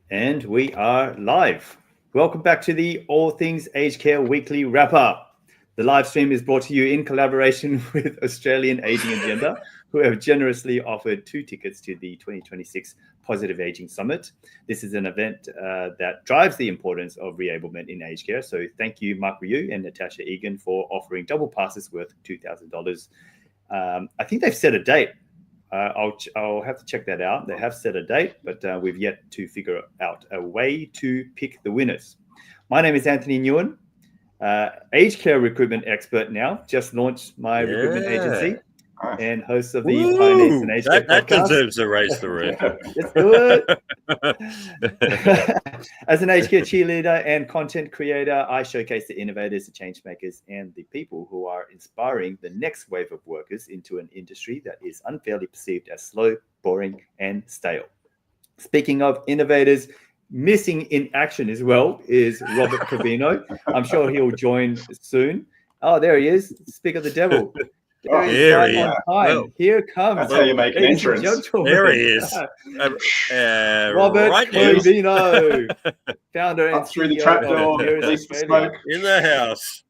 And we are live. Welcome back to the All Things Aged Care Weekly Wrap Up. The live stream is brought to you in collaboration with Australian Aging Agenda, who have generously offered 2 tickets to the 2026 Positive Aging Summit. This is an event that drives the importance of reablement in aged care. So thank you, Mark Ryu and Natasha Egan, for offering double passes worth $2,000. I think they've set a date. I'll have to check that out. They have set a date, but we've yet to figure out a way to pick the winners. My name is Anthony Nguyen, aged care recruitment expert now. Just launched my recruitment agency and host of the Pioneers in Aged Care podcast. That deserves a raise the roof. Let's do it. As an aged care cheerleader and content creator, I showcase the innovators, the change makers, and the people who are inspiring the next wave of workers into an industry that is unfairly perceived as slow, boring, and stale. Speaking of innovators, missing in action as well is Robert Covino. I'm sure he'll join soon. Oh, there he is. Speak of the devil. Here he is. Well, here comes. That's how you make an entrance. There he is. Robert right Covino, founder and Up through the CEO trapdoor, of release the smoke. in the house.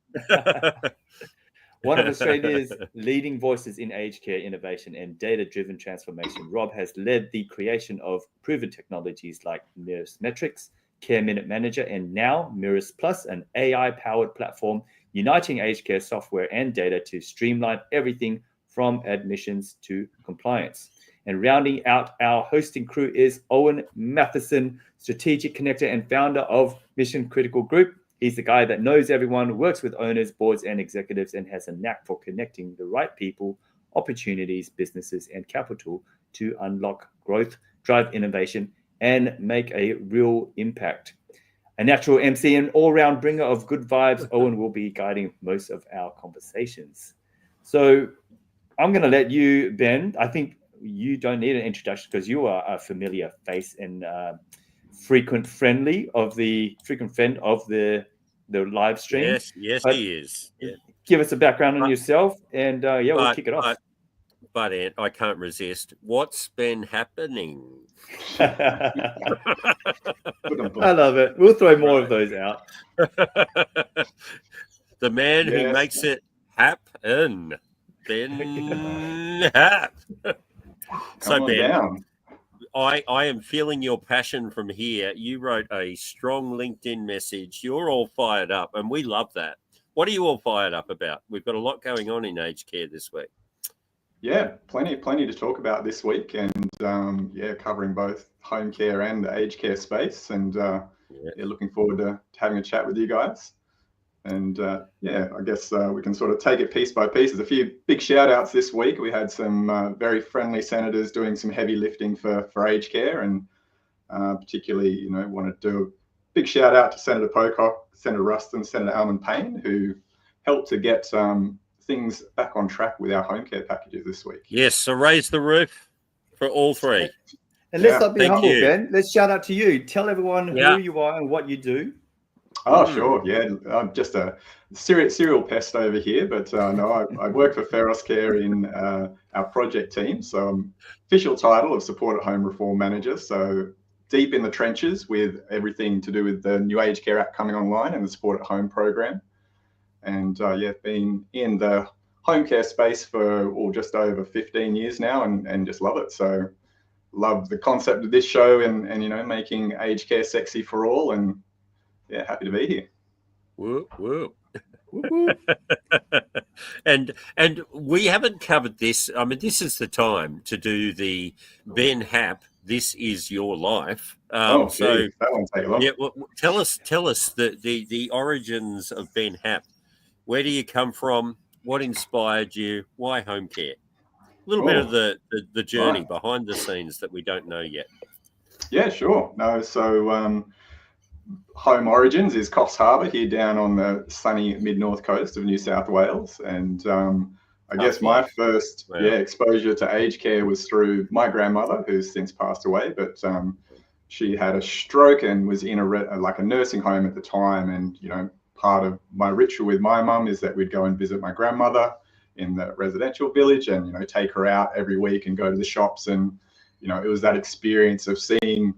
One of Australia's leading voices in aged care innovation and data-driven transformation, Rob has led the creation of proven technologies like Mirus Metrics, Care Minute Manager, and now Mirus Plus, an AI-powered platform uniting aged care software and data to streamline everything from admissions to compliance. And rounding out our hosting crew is Owen Matheson, strategic connector and founder of Mission Critical Group. He's the guy that knows everyone, works with owners, boards, and executives, and has a knack for connecting the right people, opportunities, businesses, and capital to unlock growth, drive innovation, and make a real impact. A natural MC and all-round bringer of good vibes, Owen will be guiding most of our conversations. So I'm going to let you, Ben. I think you don't need an introduction because you are a familiar face and frequent friend of the live stream. Yes, But he is. Yeah. give us a background on yourself, and we'll kick it off. But Ant, I can't resist. What's been happening? I love it. We'll throw more of those out. The man who makes it happen. Ben Hap. So Ben, I am feeling your passion from here. You wrote a strong LinkedIn message. You're all fired up, and we love that. What are you all fired up about? We've got a lot going on in aged care this week. Yeah, plenty to talk about this week, and covering both home care and the aged care space, and looking forward to having a chat with you guys. And I guess we can sort of take it piece by piece. There's a few big shout outs this week. We had some very friendly senators doing some heavy lifting for aged care, and particularly, want to do a big shout out to Senator Pocock, Senator Ruston, Senator Almond Payne, who helped to get things back on track with our home care packages this week. Yes, so raise the roof for all three. And let's not be humble, Ben. Let's shout out to you. Tell everyone who you are and what you do. Oh, sure. Yeah, I'm just a serial pest over here, but no, I work for Feros Care in our project team. So I'm official title of Support at Home Reform Manager. So deep in the trenches with everything to do with the new Aged Care Act coming online and the Support at Home program. And been in the home care space for just over 15 years now, and just love it. So love the concept of this show and making aged care sexy for all, and happy to be here. Woo, woo. And we haven't covered this. I mean, this is the time to do the Ben Hap, This Is Your Life. So that won't take long. Yeah, well, tell us the origins of Ben Hap. Where do you come from? What inspired you? Why home care? A little bit of the journey behind the scenes that we don't know yet. Yeah, sure. No, so home origins is Coffs Harbour here down on the sunny mid-north coast of New South Wales. And I guess my first exposure to aged care was through my grandmother, who's since passed away, but she had a stroke and was in a nursing home at the time. And, part of my ritual with my mum is that we'd go and visit my grandmother in the residential village and, take her out every week and go to the shops. And, it was that experience of seeing,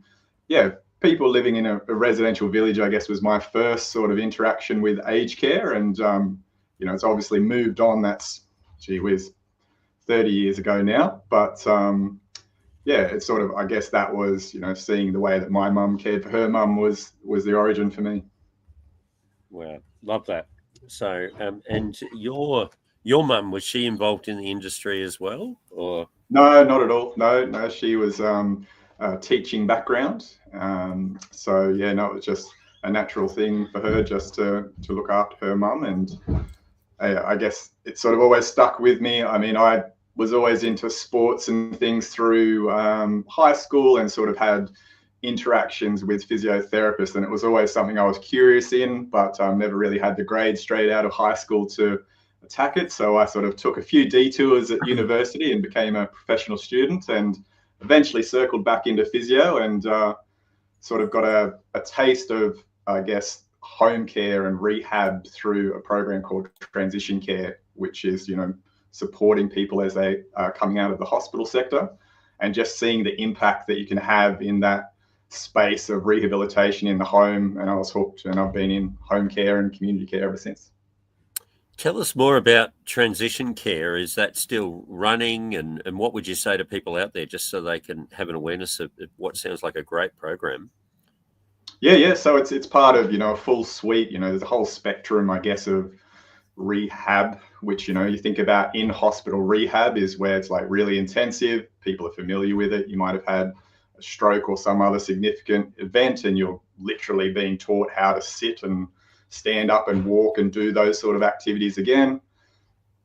people living in a residential village, I guess, was my first sort of interaction with aged care. And, you know, it's obviously moved on. That's, gee whiz, 30 years ago now. But yeah, it's sort of, I guess that was, you know, seeing the way that my mum cared for her mum was the origin for me. Wow, love that. So, and your mum, was she involved in the industry as well, or? No, not at all. No, she was teaching background. So yeah, no, it was just a natural thing for her just to look after her mum. And I guess it sort of always stuck with me. I mean, I was always into sports and things through high school, and sort of had interactions with physiotherapists, and it was always something I was curious in, but never really had the grade straight out of high school to attack it. So I sort of took a few detours at university and became a professional student, and eventually circled back into physio, and sort of got a taste of, I guess, home care and rehab through a program called Transition Care, which is, you know, supporting people as they are coming out of the hospital sector, and just seeing the impact that you can have in that space of rehabilitation in the home. And I was hooked, and I've been in home care and community care ever since. Tell us more about Transition Care. Is that still running? And what would you say to people out there, just so they can have an awareness of what sounds like a great program? Yeah. So it's part of, you know, a full suite. You know, there's a whole spectrum, I guess, of rehab, which, you know, you think about in hospital rehab is where it's like really intensive. People are familiar with it. You might have had a stroke or some other significant event, and you're literally being taught how to sit and stand up and walk and do those sort of activities again.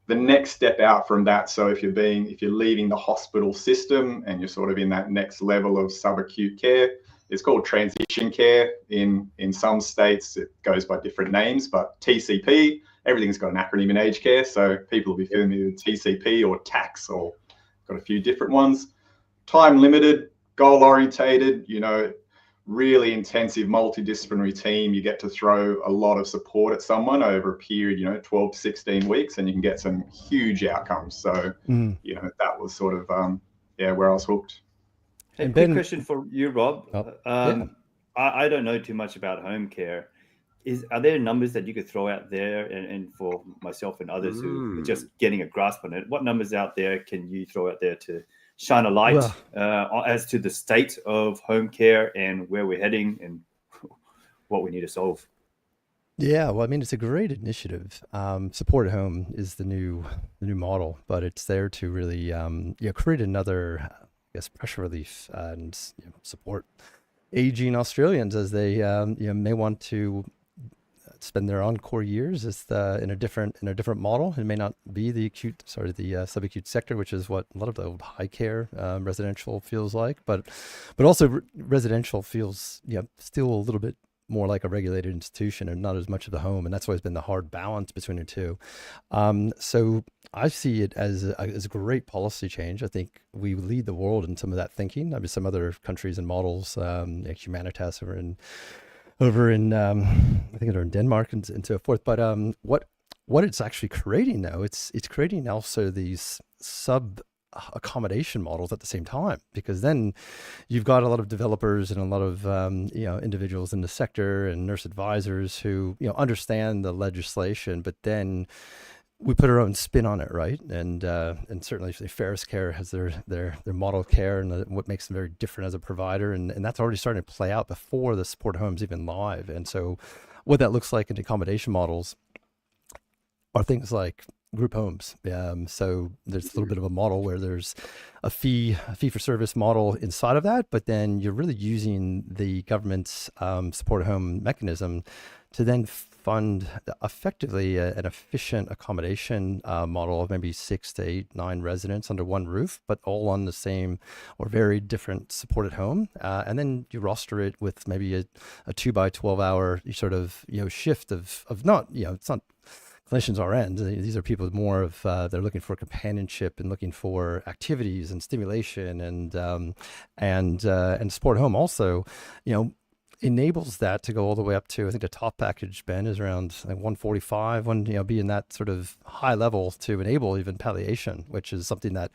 The next step out from that, so if you're leaving the hospital system and you're sort of in that next level of subacute care, it's called transition care. In some states it goes by different names, but TCP, everything's got an acronym in aged care, so people will be familiar with TCP or TACS, or got a few different ones. Time limited, goal orientated, you know, really intensive multidisciplinary team. You get to throw a lot of support at someone over a period, you know, 12 to 16 weeks, and you can get some huge outcomes. So, you know, that was sort of, where I was hooked. Hey, quick question for you, Rob. I don't know too much about home care. Are there numbers that you could throw out there, and for myself and others who are just getting a grasp on it, what numbers out there can you throw out there to shine a light as to the state of home care and where we're heading and what we need to solve? Yeah, well, I mean, it's a great initiative. Support at home is the new model, but it's there to really create another, I guess, pressure relief and support aging Australians as they may want to spend their encore years in a different model. It may not be the subacute sector, which is what a lot of the high care residential feels like, but also residential feels still a little bit more like a regulated institution and not as much of the home, and that's always been the hard balance between the two. So I see it as a great policy change. I think we lead the world in some of that thinking. I mean, some other countries and models, like Humanitas over in I think they're in Denmark and so forth. But what it's actually creating though, it's creating also these sub accommodation models at the same time, because then you've got a lot of developers and a lot of individuals in the sector and nurse advisors who understand the legislation, but then we put our own spin on it, right? And certainly Ferris Care has their model care and what makes them very different as a provider, and that's already starting to play out before the support home's even live. And so what that looks like in accommodation models are things like group homes. So there's a little bit of a model where there's a fee for service model inside of that, but then you're really using the government's support home mechanism to then fund effectively an efficient accommodation model of maybe 6 to 8, 9 residents under one roof, but all on the same or very different supported home. And then you roster it with maybe a 2 by 12 hour sort of shift of not, it's not clinicians RNs. These are people with more of they're looking for companionship and looking for activities and stimulation, and support home also enables that to go all the way up to, I think the top package, Ben, is around 145, be in that sort of high level to enable even palliation, which is something that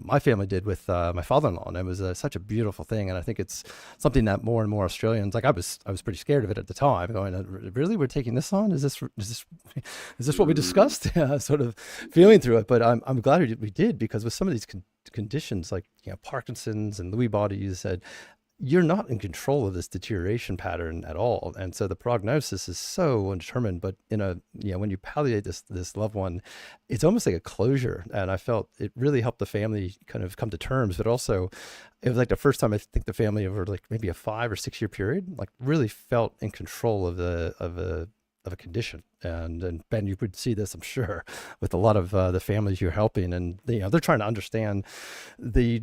my family did with my father-in-law, and it was such a beautiful thing. And I think it's something that more and more Australians, like I was pretty scared of it at the time, going, really, we're taking this on? Is this what we discussed? Sort of feeling through it. But I'm glad we did, because with some of these conditions like Parkinson's and Lewy bodies, you're not in control of this deterioration pattern at all, and so the prognosis is so undetermined. But when you palliate this loved one, it's almost like a closure, and I felt it really helped the family kind of come to terms. But also, it was like the first time I think the family over like maybe a 5 or 6 year period like really felt in control of a condition. And Ben, you would see this, I'm sure, with a lot of the families you're helping, and they're trying to understand the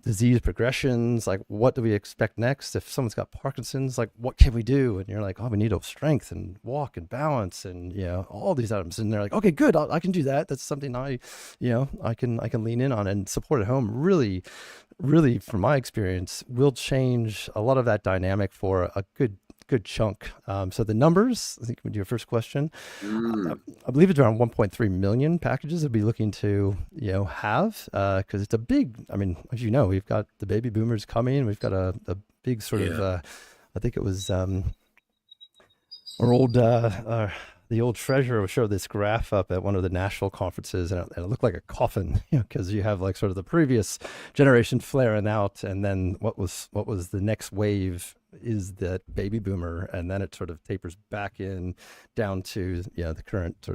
disease progressions, like what do we expect next if someone's got Parkinson's, like what can we do? And you're like, oh, we need strength and walk and balance and all these items, and they're like, okay, good, I can do that. That's something I can lean in on. And support at home really, from my experience, will change a lot of that dynamic for a good chunk. So the numbers, I think, with your first question, I believe it's around 1.3 million packages that we'll be looking to have, because it's a big, I mean, as you know, we've got the baby boomers coming. We've got a big sort of I think it was the old treasurer showed this graph up at one of the national conferences, and it looked like a coffin, because you have like sort of the previous generation flaring out, and then what was the next wave is that baby boomer, and then it sort of tapers back in down to the current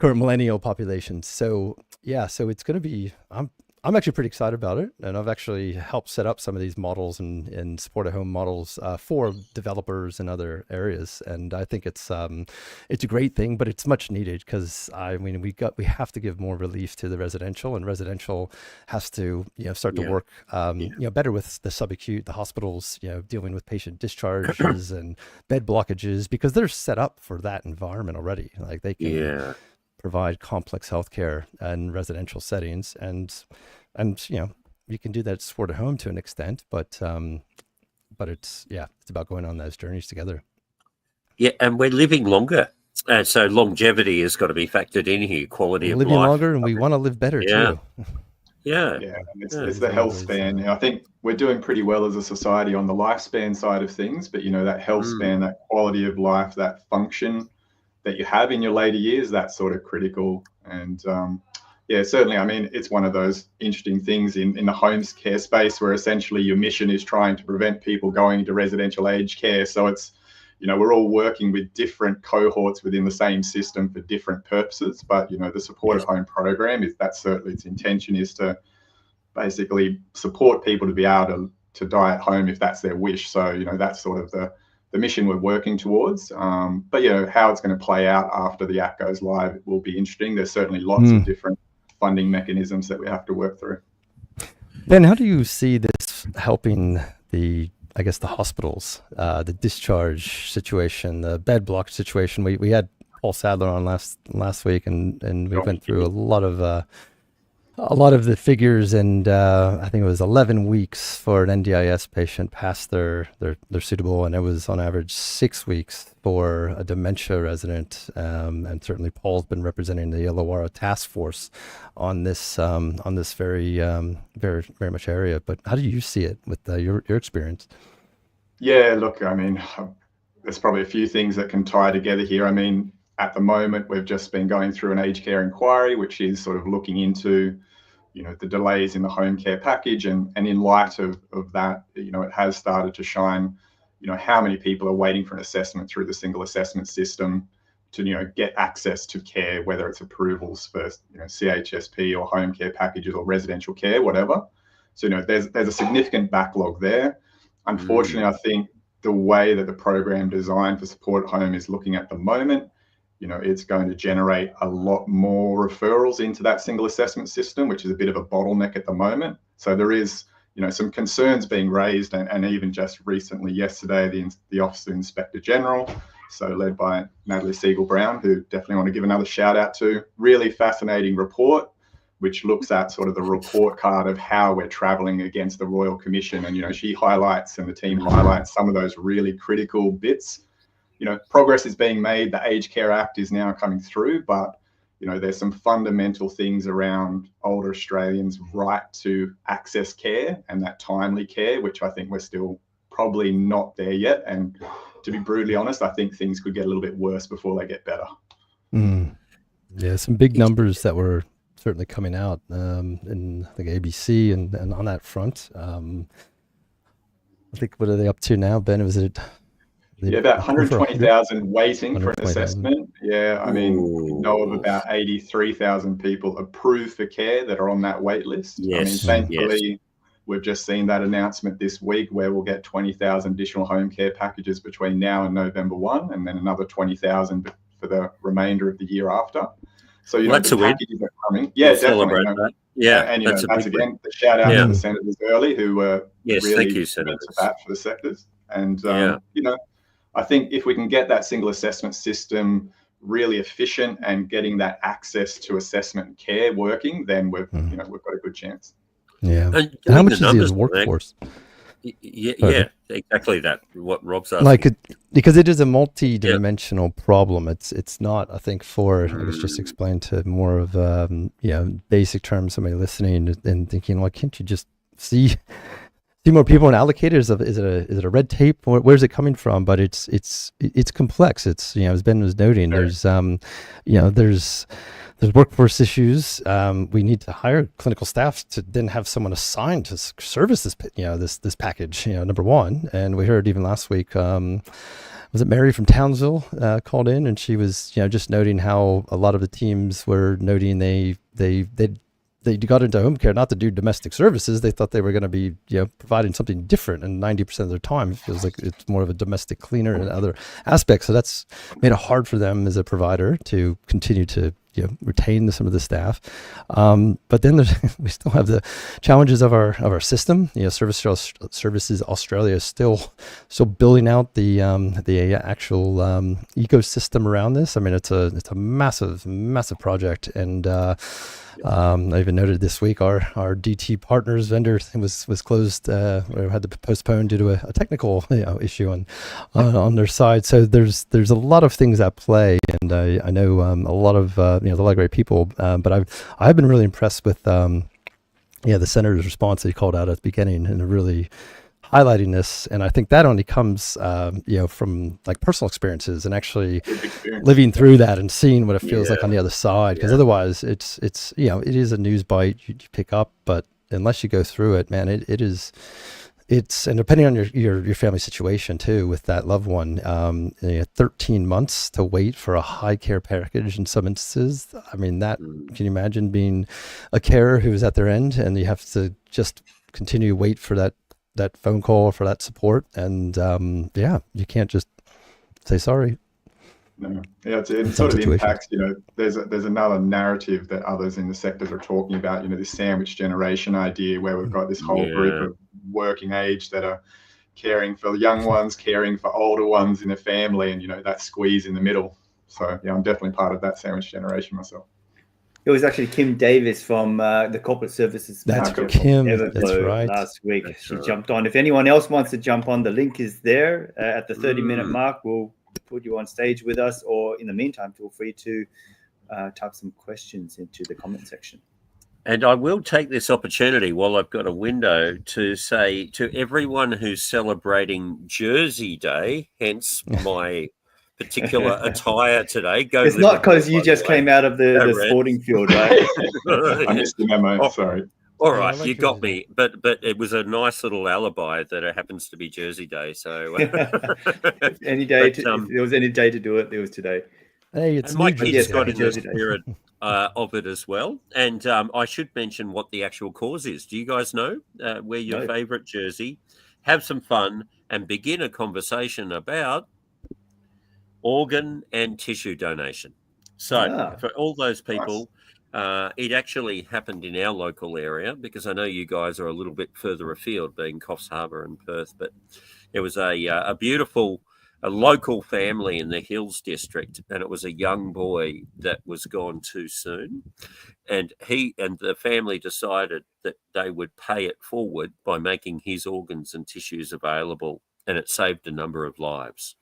millennial population. So it's going to be, I'm actually pretty excited about it, and I've actually helped set up some of these models and support at home models for developers in other areas, and I think it's a great thing, but it's much needed, because I mean we have to give more relief to the residential, and residential has to start to work better with the subacute, the hospitals dealing with patient discharges and bed blockages, because they're set up for that environment already. Like they can provide complex healthcare in residential settings, and you can do that support at home to an extent, but it's about going on those journeys together. Yeah, and we're living longer, so longevity has got to be factored in here. Quality of life, living longer, and we want to live better too. It's the health span. I think we're doing pretty well as a society on the lifespan side of things, but that health span, that quality of life, that function that you have in your later years, that's sort of critical. And certainly, I mean, it's one of those interesting things in the home care space, where essentially your mission is trying to prevent people going into residential aged care. So it's, we're all working with different cohorts within the same system for different purposes. But, the support at home program certainly its intention is to basically support people to be able to die at home if that's their wish. So, that's sort of the mission we're working towards. But how it's going to play out after the app goes live, it will be interesting. There's certainly lots of different funding mechanisms that we have to work through. Ben, how do you see this helping the hospitals, the discharge situation, the bed block situation? We had Paul Sadler on last week, and we went through a lot of the figures, and I think it was 11 weeks for an NDIS patient past their suitable, and it was on average 6 weeks for a dementia resident. And certainly Paul's been representing the Illawarra task force on this very very much area. But how do you see it with your experience? Yeah, look, I mean, there's probably a few things that can tie together here. I mean, at the moment, we've just been going through an aged care inquiry, which is sort of looking into the delays in the home care package, and in light of that, it has started to shine, how many people are waiting for an assessment through the single assessment system to, get access to care, whether it's approvals for, CHSP or home care packages or residential care, whatever. So, there's a significant backlog there. Unfortunately, I think the way that the program designed for support at home is looking at the moment, it's going to generate a lot more referrals into that single assessment system, which is a bit of a bottleneck at the moment. So there is, some concerns being raised, and even just recently, yesterday, the Office of Inspector General, so led by Natalie Siegel-Brown, who definitely want to give another shout out to, really fascinating report, which looks at sort of the report card of how we're traveling against the Royal Commission. And, she highlights, and the team highlights some of those really critical bits. Progress is being made. The Aged Care Act is now coming through, but, there's some fundamental things around older Australians' right to access care and that timely care, which I think we're still probably not there yet. And to be brutally honest, I think things could get a little bit worse before they get better. Yeah, some big numbers that were certainly coming out in I think ABC and on that front. I think, what are they up to now, Ben? Was it? About 120,000 waiting for an assessment. Yeah, I mean, we know of about 83,000 people approved for care that are on that wait list. Yes, I mean, thankfully, we've just seen that announcement this week where we'll get 20,000 additional home care packages between now and November 1, and then another 20,000 for the remainder of the year after. So, the packages are coming. Yeah, definitely. Yeah, and that's again the shout out to the senators early who were really thank you, senators, for that for the sectors. And I think if we can get that single assessment system really efficient and getting that access to assessment and care working, then we've got a good chance. Yeah. And how much is the workforce? Yeah, exactly that. What Rob's asking. Because it is a multi-dimensional problem. It's not, I think, I guess just explain to more of basic terms, somebody listening and thinking, well, can't you just see more people and allocate it? Is it a red tape? Where's it coming from? But it's complex. It's, as Ben was noting, there's workforce issues. We need to hire clinical staff to then have someone assigned to service this, this package, number one. And we heard even last week, was it Mary from Townsville called in, and she was, just noting how a lot of the teams were noting they got into home care not to do domestic services. They thought they were going to be, providing something different, and 90% of their time it feels like it's more of a domestic cleaner and other aspects. So that's made it hard for them as a provider to continue to retain some of the staff. But then we still have the challenges of our system. Services Australia is still building out the actual ecosystem around this. I mean, it's a massive project, and I even noted this week our DT Partners vendor was closed, or had to postpone due to a technical issue on their side. So there's a lot of things at play, and I know a lot of a lot of great people, but I've been really impressed with the senator's response that he called out at the beginning, and really highlighting this. And I think that only comes from like personal experiences and actually living through that and seeing what it feels like on the other side, because otherwise it's it is a news bite you pick up, but unless you go through it, man, and depending on your family situation too, with that loved one, 13 months to wait for a high care package in some instances. I mean, can you imagine being a carer who's at their end and you have to just continue to wait for that phone call, for that support, and you can't just say sorry. No, it sort of impacts. There's another narrative that others in the sectors are talking about. This sandwich generation idea, where we've got this whole group of working age that are caring for young ones, caring for older ones in the family, and that squeeze in the middle. So I'm definitely part of that sandwich generation myself. It was actually Kim Davis from the Corporate Services. That's Kim. That's right. Last week, she jumped on. If anyone else wants to jump on, the link is there at the 30-minute mark. We'll put you on stage with us, or in the meantime, feel free to type some questions into the comment section. And I will take this opportunity while I've got a window to say to everyone who's celebrating Jersey Day, hence my particular attire today. It's not because you just came out of the sporting field, right? I missed the memo. Sorry. All right, you got me. But it was a nice little alibi that it happens to be Jersey Day. So any day, if there was any day to do it, there was today. Hey, it's my kids got in the spirit of it as well. And I should mention what the actual cause is. Do you guys know? Wear your favorite jersey, have some fun, and begin a conversation about organ and tissue donation. So for all those people, it actually happened in our local area, because I know you guys are a little bit further afield, being Coffs Harbour and Perth, but it was a beautiful local family in the Hills district, and it was a young boy that was gone too soon, and he and the family decided that they would pay it forward by making his organs and tissues available, and it saved a number of lives.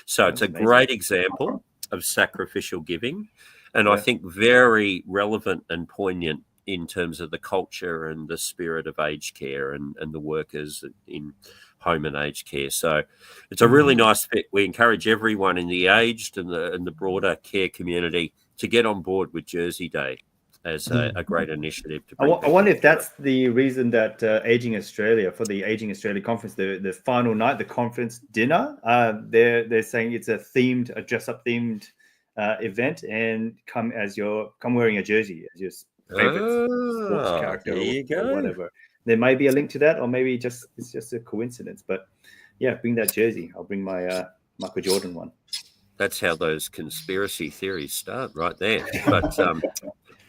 So it's a great example of sacrificial giving. And I think very relevant and poignant in terms of the culture and the spirit of aged care and the workers in home and aged care. So it's a really nice fit. We encourage everyone in the aged and the broader care community to get on board with Jersey Day as a great initiative. To I wonder if that's the reason that Aging Australia, for the Aging Australia conference, the final night, the conference dinner, they're saying it's a dress-up themed event, and come wearing a jersey as your favorite sports character or whatever. There may be a link to that, or maybe it's just a coincidence. But yeah, bring that jersey. I'll bring my Michael Jordan one. That's how those conspiracy theories start, right there. But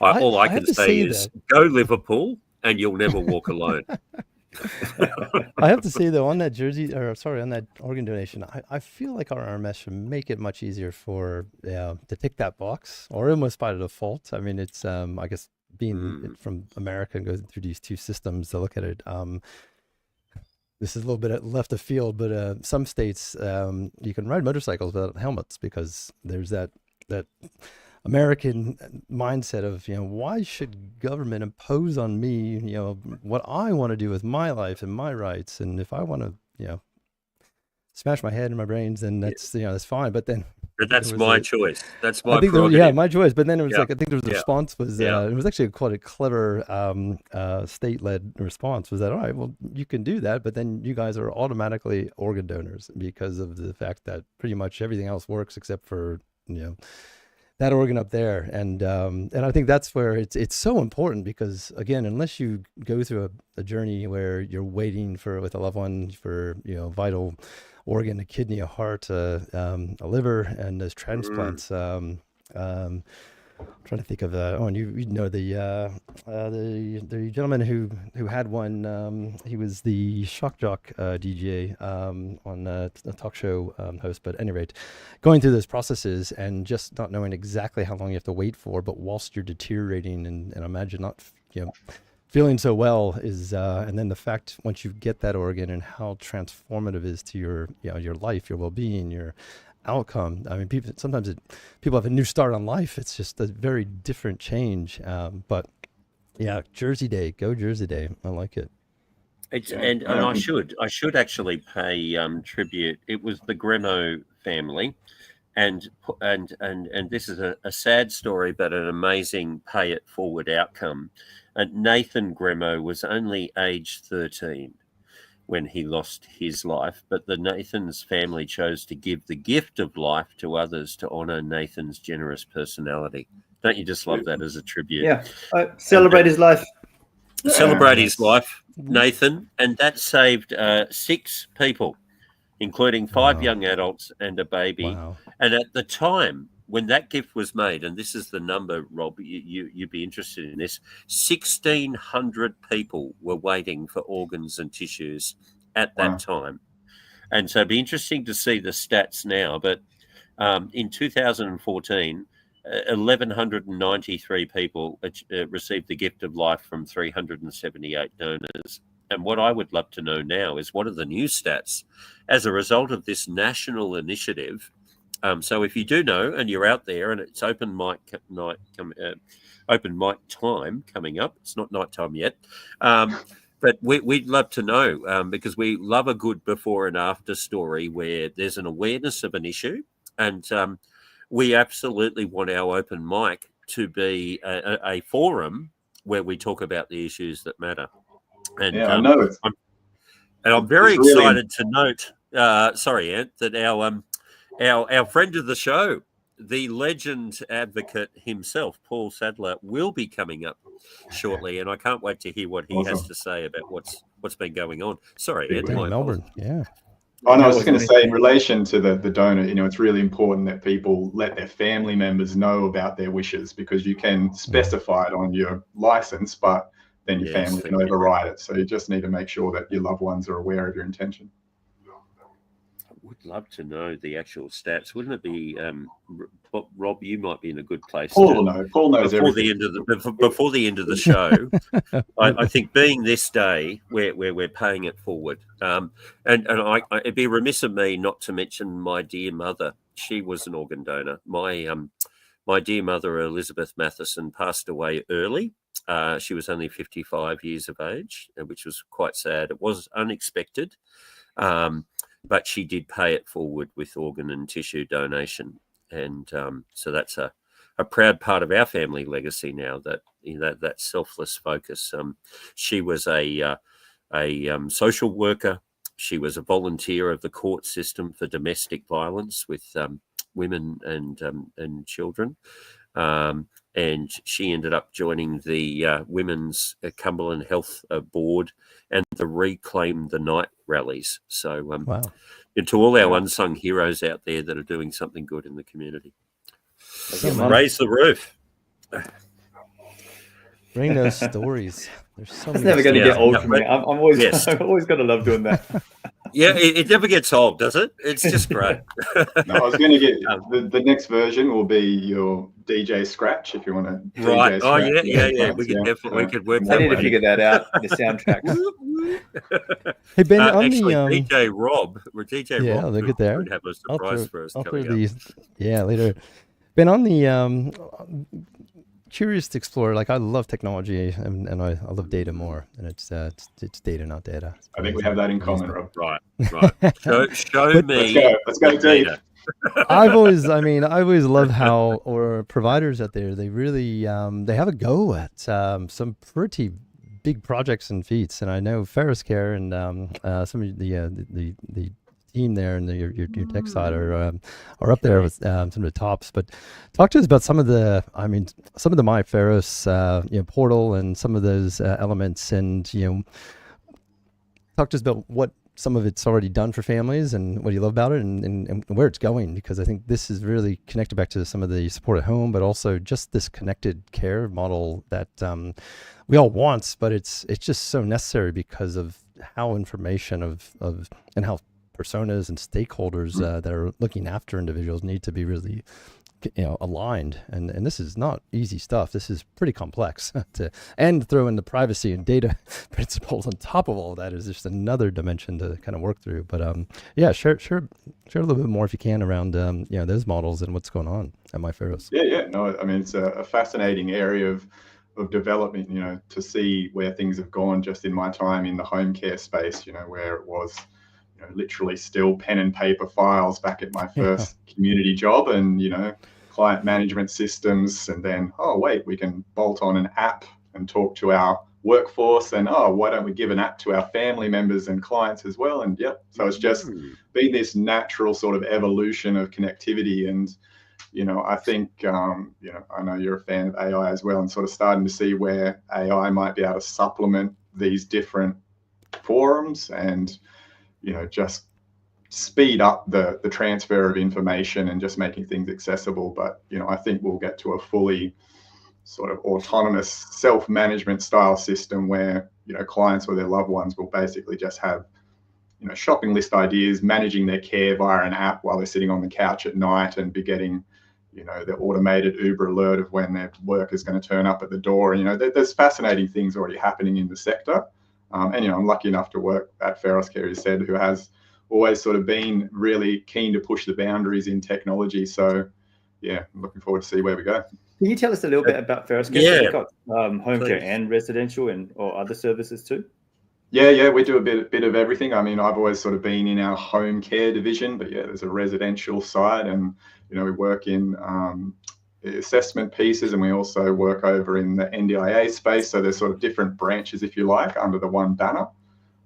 all I can say is go Liverpool, and you'll never walk alone. I have to say though, on that jersey, on that organ donation, I feel like our RMS should make it much easier for to tick that box, or almost by default. I mean, it's I guess being from America and going through these two systems to look at it. This is a little bit left of field, but some states you can ride motorcycles without helmets because there's that American mindset of, why should government impose on me, what I want to do with my life and my rights. And if I want to, smash my head and my brains, then that's, that's fine. But that's my choice. That's my my choice. But then it was I think there was a response was, it was actually quite a clever state-led response was that, all right, well, you can do that, but then you guys are automatically organ donors because of the fact that pretty much everything else works except for, that organ up there. And I think that's where it's so important because, again, unless you go through a journey where you're waiting with a loved one for, vital organ, a kidney, a heart, a liver, and those transplants. I'm trying to think of and you know the gentleman who had one. He was the Shock Jock DJ on a talk show host. But at any rate, going through those processes and just not knowing exactly how long you have to wait for, but whilst you're deteriorating and imagine not feeling so well is and then the fact once you get that organ and how transformative it is to your your life, your well-being, your outcome. I mean, people have a new start on life. It's just a very different change. But yeah, Jersey Day, go Jersey Day. I like it. And I should actually pay tribute. It was the Gremo family, and this is a sad story, but an amazing pay it forward outcome. Nathan Gremo was only age 13 when he lost his life, but the Nathan's family chose to give the gift of life to others to honor Nathan's generous personality. Don't you just love that as a tribute? Yeah, celebrate his life. Celebrate his life, Nathan, and that saved 6 people, including 5 young adults and a baby. Wow. And at the time when that gift was made, and this is the number, Rob, you'd be interested in this, 1,600 people were waiting for organs and tissues at that time. And so it'd be interesting to see the stats now. But in 2014, 1,193 people received the gift of life from 378 donors. And what I would love to know now is what are the new stats as a result of this national initiative. So if you do know and you're out there and it's open mic time coming up, it's not night time yet, but we'd love to know because we love a good before and after story where there's an awareness of an issue, and we absolutely want our open mic to be a forum where we talk about the issues that matter. And I know it. I'm very excited to note, Ant, that our friend of the show, the legend advocate himself, Paul Sadler, will be coming up shortly, and I can't wait to hear what he has to say about what's been going on. Sorry, Ed, Melbourne, yeah. Oh, no, I was just going to say, in relation to the donor, it's really important that people let their family members know about their wishes, because you can specify it on your license, but then your family can override it. So you just need to make sure that your loved ones are aware of your intention. Would love to know the actual stats. Wouldn't it be, Rob? You might be in a good place. Paul knows before everything. Before the end of the show. I think being this day where we're paying it forward, and it'd be remiss of me not to mention my dear mother. She was an organ donor. My my dear mother, Elizabeth Matheson, passed away early. She was only 55 years of age, which was quite sad. It was unexpected, but she did pay it forward with organ and tissue donation. And so that's a proud part of our family legacy now, that that selfless focus. She was a social worker. She was a volunteer of the court system for domestic violence with women and children. And she ended up joining the Women's Cumberland Health Board and the Reclaim the Night rallies. So wow. And to all our unsung heroes out there that are doing something good in the community. Raise the roof. Bring those stories. There's so That's many never going to stories. get old for me. I'm always, Yes. I'm always going to love doing that. Yeah, it never gets old, does it? It's just great. No, I was going to get the next version will be your DJ Scratch if you want to. Right. DJ Oh Scratch. Yeah. We could definitely work I that need to way. figure that out. The soundtracks. Hey Ben, on Actually, the DJ Rob yeah, Rob they'll get there. could have a surprise for us coming up. Later. Ben, on the curious to explore. Like I love technology and I love data more, and it's data, not data. I think we have that in common, Rob. Right. Show me. Let's go deep. I always love how or providers out there, they really they have a go at some pretty big projects and feats, and I know Ferris Care and some of the team there and your tech side are up there with some of the tops. But talk to us about some of the My Ferris portal and some of those elements, and talk to us about what some of it's already done for families and what you love about it and where it's going, because I think this is really connected back to some of the support at home, but also just this connected care model that we all want, but it's just so necessary because of how information of and how personas and stakeholders that are looking after individuals need to be really aligned, and this is not easy stuff. This is pretty complex and throw in the privacy and data principles on top of all of that is just another dimension to kind of work through. But share a little bit more if you can around those models and what's going on at My Ferris. No, I mean, it's a fascinating area of development, to see where things have gone just in my time in the home care space, where it was literally still pen and paper files back at my first community job, and client management systems, and then we can bolt on an app and talk to our workforce, and why don't we give an app to our family members and clients as well? And so it's just been this natural sort of evolution of connectivity. And I think I know you're a fan of AI as well, and sort of starting to see where AI might be able to supplement these different forums and just speed up the transfer of information and just making things accessible. But I think we'll get to a fully sort of autonomous self-management style system where clients or their loved ones will basically just have shopping list ideas, managing their care via an app while they're sitting on the couch at night, and be getting the automated Uber alert of when their work is going to turn up at the door. And there's fascinating things already happening in the sector. And I'm lucky enough to work at Ferris Care, as you said, who has always sort of been really keen to push the boundaries in technology. So I'm looking forward to see where we go. Can you tell us a little bit about Ferris Care? Yeah. You've got home care and residential or other services too? Yeah, we do a bit of everything. I mean, I've always sort of been in our home care division, but there's a residential side, and we work in assessment pieces, and we also work over in the NDIA space. So there's sort of different branches, if you like, under the one banner,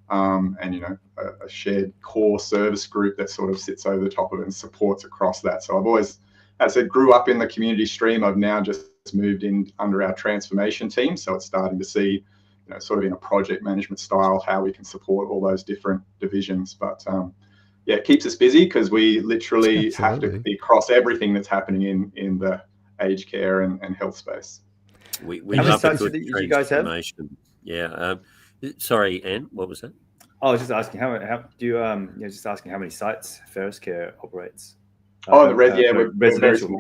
and a shared core service group that sort of sits over the top of it and supports across that. So I've always, as I said, grew up in the community stream. I've now just moved in under our transformation team, so it's starting to see sort of in a project management style how we can support all those different divisions. But it keeps us busy because we literally have to be across everything that's happening in the aged care and health space. We how many love sites the do good you guys have? transformation. Yeah. Sorry, Anne, what was that? I was just asking how do you just asking how many sites Ferris Care operates. We're very small.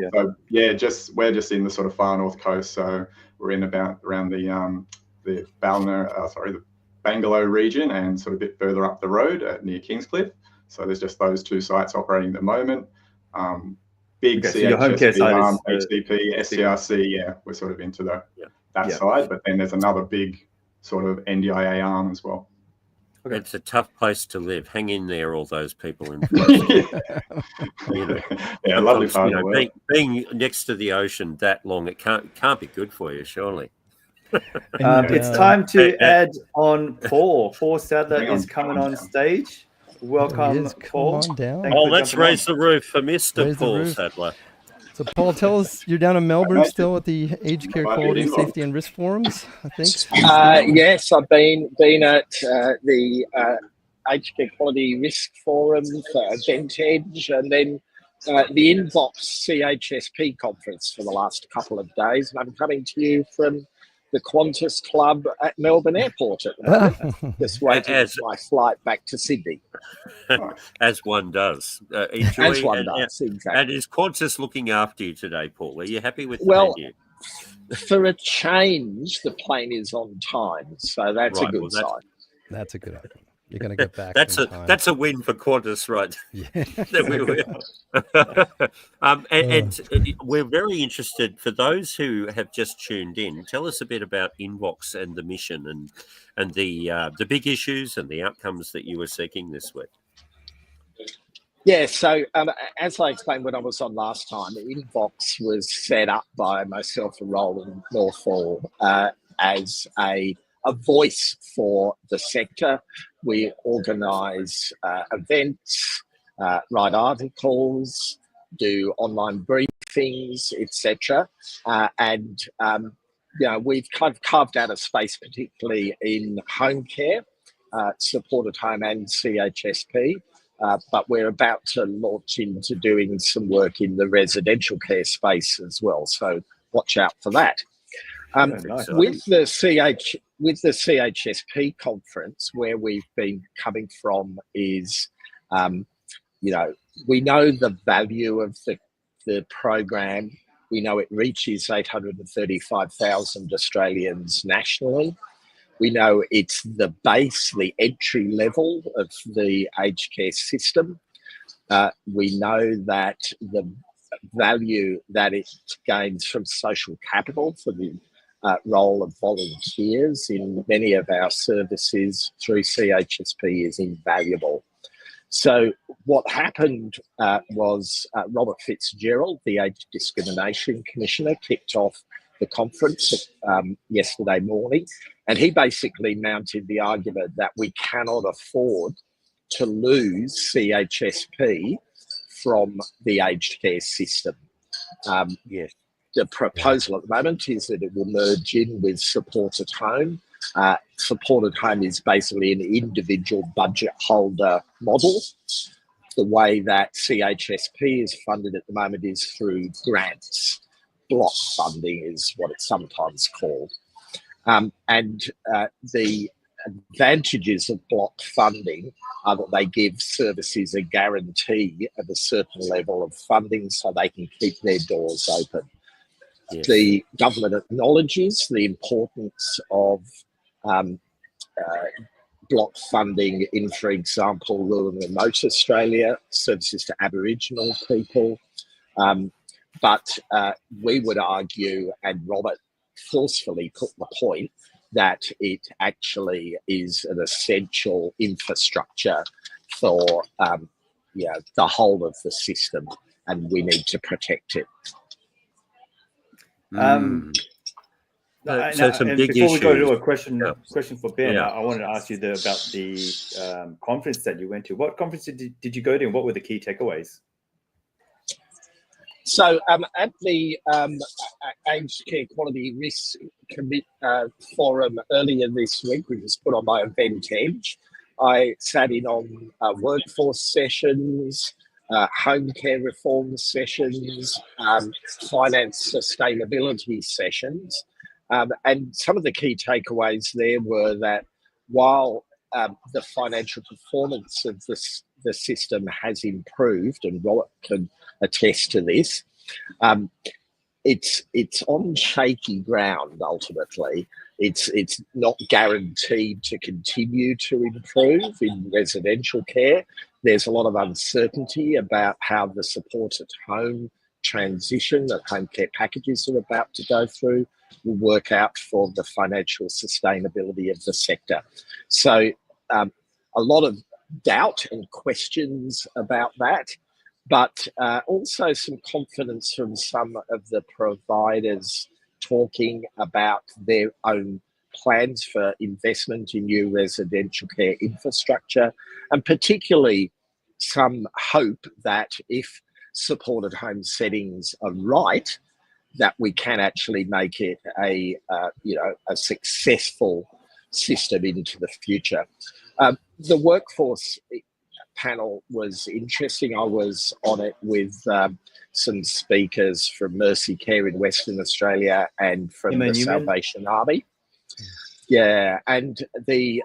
Yeah. So we're just in the sort of far north coast. So we're in around the Bangalore region, and sort of a bit further up the road near Kingscliff. So there's just those two sites operating at the moment. big so your home care side is HCP, SCRC. Yeah, we're sort of into that side, but then there's another big sort of NDIA arm as well. Okay. It's a tough place to live. Hang in there, all those people in lovely part of the world. Being next to the ocean that long, it can't be good for you, surely. It's time to add on Paul. Paul Sadler is coming on stage. Welcome, Paul. Come on down. Let's raise the roof for Mr. Paul Sadler. So, Paul, tell us, you're down in Melbourne still at the Aged Care Quality, Safety and Risk Forums, I think? Yes, I've been at the Aged Care Quality Risk Forum for Event Edge, and then the Invox CHSP conference for the last couple of days. And I'm coming to you from the Qantas Club at Melbourne Airport at the moment, just waiting for my flight back to Sydney. As one does. As one does, exactly. And is Qantas looking after you today, Paul? Are you happy with the menu? For a change, the plane is on time, so that's a good sign. That's a good idea. You're going to get back. That's a win for Qantas, right? Yeah. And we're very interested, for those who have just tuned in, tell us a bit about Invox and the mission and the big issues and the outcomes that you were seeking this week. Yeah, so as I explained when I was on last time, Invox was set up by myself and Roland Northall as a voice for the sector. We organise events, write articles, do online briefings, etc. We've kind of carved out a space, particularly in home care, supported home and CHSP. But we're about to launch into doing some work in the residential care space as well. So watch out for that. With the CHSP conference, where we've been coming from is, we know the value of the program. We know it reaches 835,000 Australians nationally. We know it's the base, the entry level of the aged care system. We know that the value that it gains from social capital for the role of volunteers in many of our services through CHSP is invaluable. So what happened was Robert Fitzgerald, the Age Discrimination Commissioner, kicked off the conference yesterday morning, and he basically mounted the argument that we cannot afford to lose CHSP from the aged care system. Yes. The proposal at the moment is that it will merge in with Support at Home. Support at Home is basically an individual budget holder model. The way that CHSP is funded at the moment is through grants. Block funding is what it's sometimes called. The advantages of block funding are that they give services a guarantee of a certain level of funding so they can keep their doors open. Yes. The government acknowledges the importance of block funding in, for example, rural and remote Australia, services to Aboriginal people. But we would argue, and Robert forcefully put the point, that it actually is an essential infrastructure for the whole of the system, and we need to protect it. Some big before issues. we go to a question for Ben, I wanted to ask you about the conference that you went to. What conference did you go to, and what were the key takeaways? So at the Aged Care Quality Risk Forum earlier this week, which was put on by Event Edge, I sat in on workforce sessions, home care reform sessions, finance sustainability sessions. And some of the key takeaways there were that while the financial performance of the system has improved, and Robert can attest to this, it's on shaky ground ultimately. It's not guaranteed to continue to improve in residential care. There's a lot of uncertainty about how the Support at Home transition that home care packages are about to go through will work out for the financial sustainability of the sector. So a lot of doubt and questions about that, but also some confidence from some of the providers talking about their own plans for investment in new residential care infrastructure, and particularly some hope that if supported home settings are right, that we can actually make it a successful system into the future. The workforce panel was interesting. I was on it with some speakers from Mercy Care in Western Australia and from the Salvation Army. Yeah, and the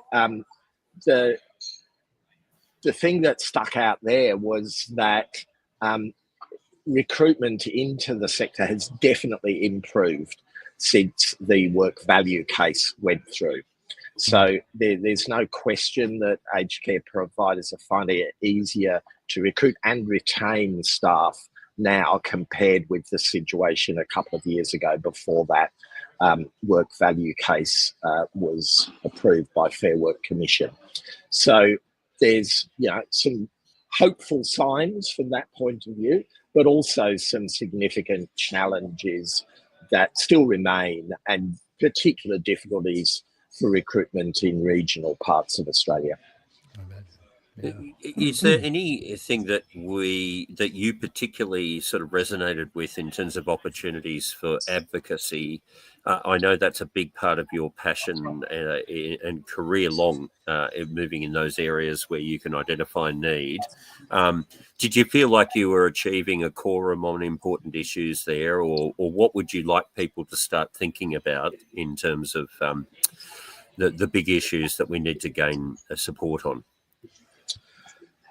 thing that stuck out there was that recruitment into the sector has definitely improved since the work value case went through. So there's no question that aged care providers are finding it easier to recruit and retain staff now compared with the situation a couple of years ago before that work value case was approved by Fair Work Commission. So there's some hopeful signs from that point of view, but also some significant challenges that still remain, and particular difficulties for recruitment in regional parts of Australia. Yeah. Is there anything that you particularly sort of resonated with in terms of opportunities for advocacy? I know that's a big part of your passion and career long, moving in those areas where you can identify need. Did you feel like you were achieving a quorum on important issues there, or what would you like people to start thinking about in terms of the big issues that we need to gain support on?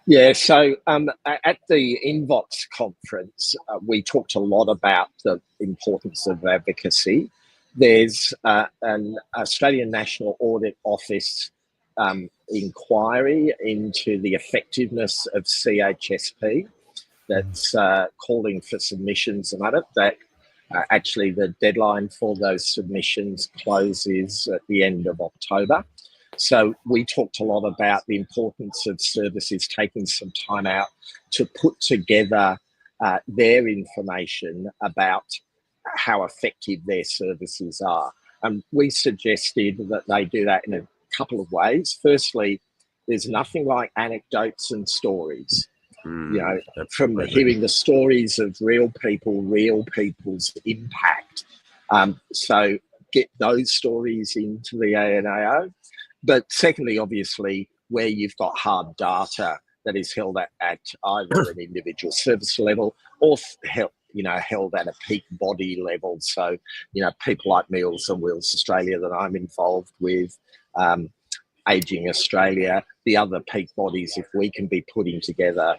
Yeah, so at the Invox conference, we talked a lot about the importance of advocacy. There's an Australian National Audit Office inquiry into the effectiveness of CHSP that's calling for submissions on it. That actually the deadline for those submissions closes at the end of October. So we talked a lot about the importance of services taking some time out to put together their information about how effective their services are. And we suggested that they do that in a couple of ways. Firstly, there's nothing like anecdotes and stories. From hearing the stories of real people, real people's impact. So get those stories into the ANAO. But secondly, obviously, where you've got hard data that is held at either an individual service level or held at a peak body level. So, people like Meals on Wheels Australia that I'm involved with, Ageing Australia, the other peak bodies, if we can be putting together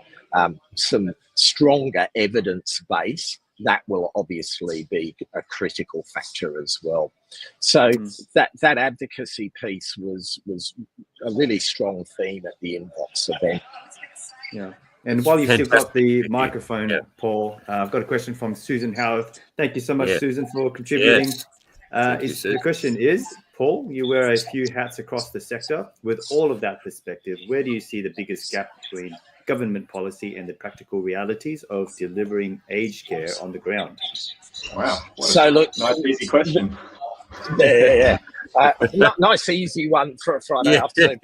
some stronger evidence base, that will obviously be a critical factor as well. So that advocacy piece was a really strong theme at the Invox event. Yeah. And while you've still got the microphone, Paul, I've got a question from Susan Howarth. Thank you so much, Susan, for contributing. The question is, Paul, you wear a few hats across the sector. With all of that perspective, where do you see the biggest gap between government policy and the practical realities of delivering aged care on the ground? Wow. Nice, easy question. Yeah. Nice, easy one for a Friday afternoon.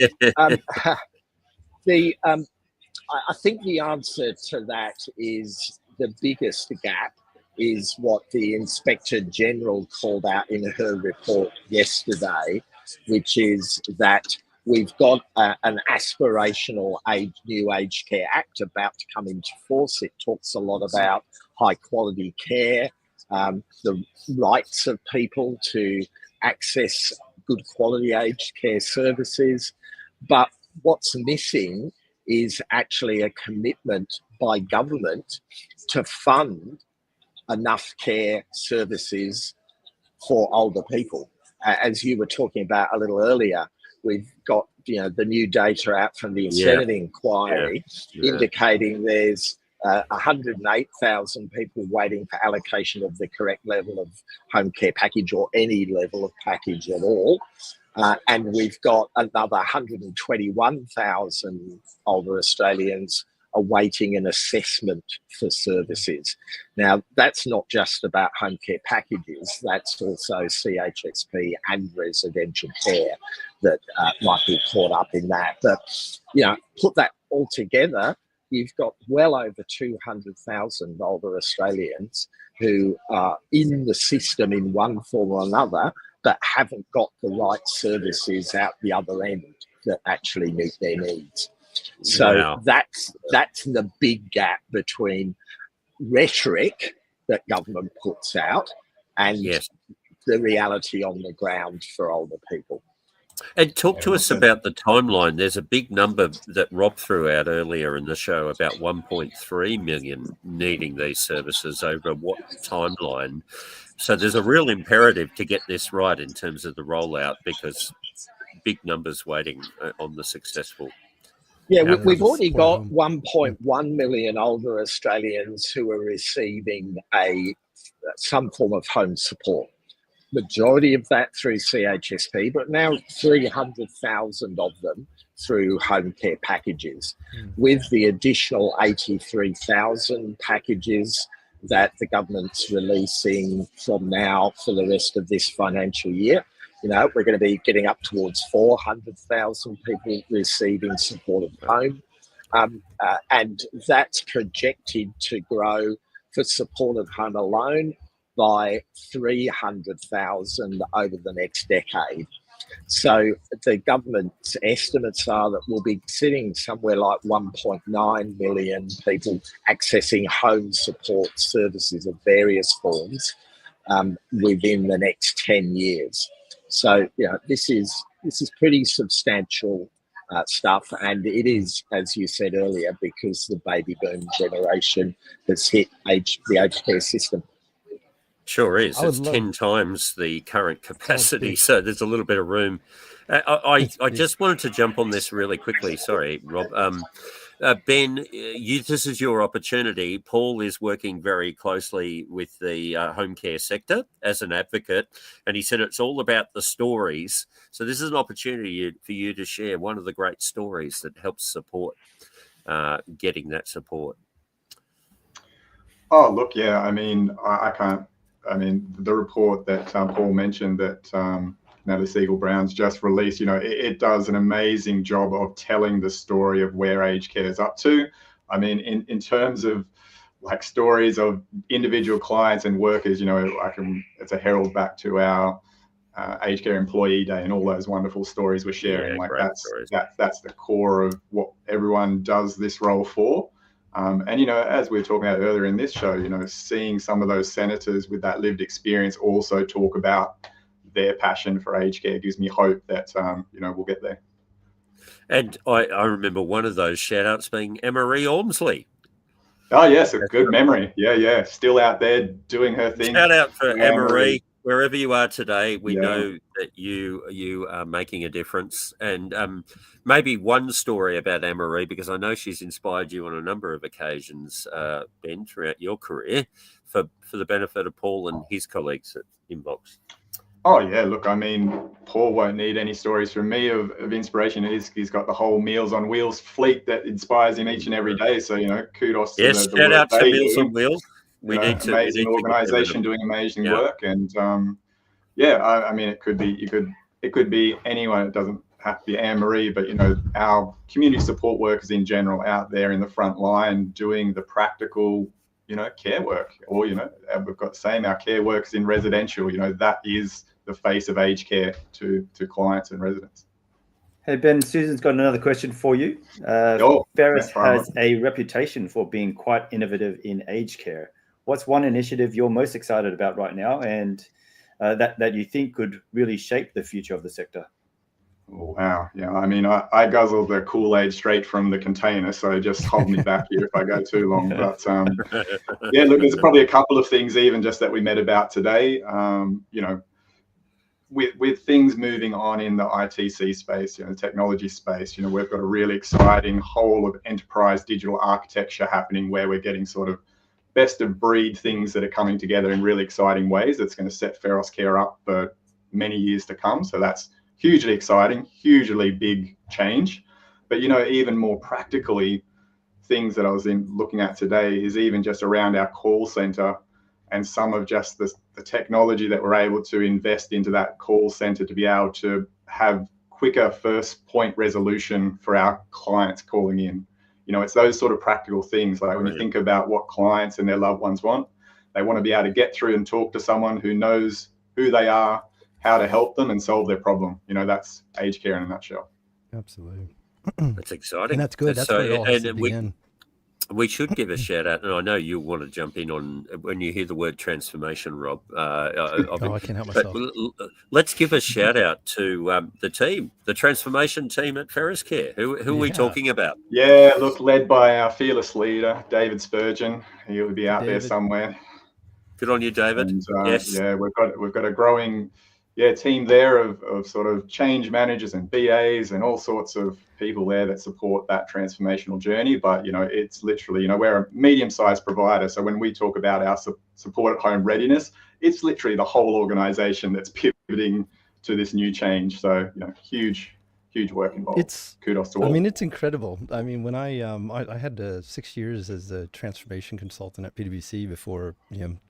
I think the answer to that is the biggest gap is what the Inspector General called out in her report yesterday, which is that we've got an aspirational new Aged Care Act about to come into force. It talks a lot about high quality care, the rights of people to access good quality aged care services. But what's missing is actually a commitment by government to fund enough care services for older people. As you were talking about a little earlier, we've got the new data out from the Senate inquiry indicating there's 108,000 people waiting for allocation of the correct level of home care package or any level of package at all. And we've got another 121,000 older Australians awaiting an assessment for services. Now, that's not just about home care packages, that's also CHSP and residential care that might be caught up in that. But, put that all together, you've got well over 200,000 older Australians who are in the system in one form or another, but haven't got the right services out the other end that actually meet their needs. So that's the big gap between rhetoric that government puts out and the reality on the ground for older people. And talk to us about the timeline. There's a big number that Rob threw out earlier in the show about 1.3 million needing these services over what timeline. So there's a real imperative to get this right in terms of the rollout, because big numbers waiting on the successful. Yeah, we've already got 1.1 million older Australians who are receiving some form of home support. Majority of that through CHSP, but now 300,000 of them through home care packages, with the additional 83,000 packages that the government's releasing from now for the rest of this financial year. We're going to be getting up towards 400,000 people receiving supported home. And that's projected to grow for supported home alone by 300,000 over the next decade. So the government's estimates are that we'll be sitting somewhere like 1.9 million people accessing home support services of various forms within the next 10 years. So, this is pretty substantial stuff, and it is, as you said earlier, because the baby boom generation has hit the aged care system. Sure is. It's 10 times the current capacity, so there's a little bit of room. I just wanted to jump on this really quickly. Sorry, Rob. Ben, this is your opportunity. Paul is working very closely with the home care sector as an advocate, and he said it's all about the stories. So this is an opportunity for you to share one of the great stories that helps support getting that support. Oh, look, yeah. I mean, the report that Paul mentioned that Natalie Segal-Brown's just released, it does an amazing job of telling the story of where aged care is up to. I mean, in terms of like stories of individual clients and workers, it's a herald back to our aged care employee day and all those wonderful stories we're sharing. That's the core of what everyone does this role for. And, as we were talking about earlier in this show, seeing some of those senators with that lived experience also talk about their passion for aged care gives me hope that, we'll get there. And I remember one of those shout outs being Emma-Marie Ormsley. Oh, yes, a good memory. Yeah. Still out there doing her thing. Shout out for Emma-Marie. Wherever you are today, we know that you are making a difference. And maybe one story about Emma-Marie, because I know she's inspired you on a number of occasions, Ben, throughout your career, for the benefit of Paul and his colleagues at Inbox. Oh, yeah. Look, I mean, Paul won't need any stories from me of inspiration. He's got the whole Meals on Wheels fleet that inspires him each and every day. So, kudos to the shout out to Meals on Wheels. Amazing organisation doing amazing work, and I mean, it could be anyone. It doesn't have to be Anne-Marie, but our community support workers in general out there in the front line doing the practical, care work. Or we've got the same, our care workers in residential. That is the face of aged care to clients and residents. Hey Ben, Susan's got another question for you. Ferris has a reputation for being quite innovative in aged care. What's one initiative you're most excited about right now, and that you think could really shape the future of the sector? Oh, wow. Yeah, I mean, I guzzled the Kool-Aid straight from the container, so just hold me back here if I go too long. But look, there's probably a couple of things even just that we met about today. with things moving on in the ITC space, the technology space, we've got a really exciting whole of enterprise digital architecture happening where we're getting sort of best of breed things that are coming together in really exciting ways. That's going to set Feros Care up for many years to come. So that's hugely exciting, hugely big change. But, even more practically, things that I was looking at today is even just around our call center and some of just the technology that we're able to invest into that call center to be able to have quicker first point resolution for our clients calling in. It's those sort of practical things. Like when you think about what clients and their loved ones want, they want to be able to get through and talk to someone who knows who they are, how to help them and solve their problem. That's aged care in a nutshell. Absolutely. That's exciting. And that's good. That's where it all has to begin. We should give a shout out, and I know you'll want to jump in on when you hear the word transformation, Rob. I can't help myself. Let's give a shout out to the team, the transformation team at Feros Care. Who are we talking about? Yeah, look, led by our fearless leader, David Spurgeon. He'll be out there somewhere. Good on you, David. And, yes. Yeah, we've got a growing team there of sort of change managers and BAs and all sorts of people there that support that transformational journey. But, it's literally, we're a medium-sized provider. So when we talk about our support at home readiness, it's literally the whole organization that's pivoting to this new change. So, huge work involved. Kudos to all. I mean, it's incredible. I mean, when I had 6 years as a transformation consultant at PwC before,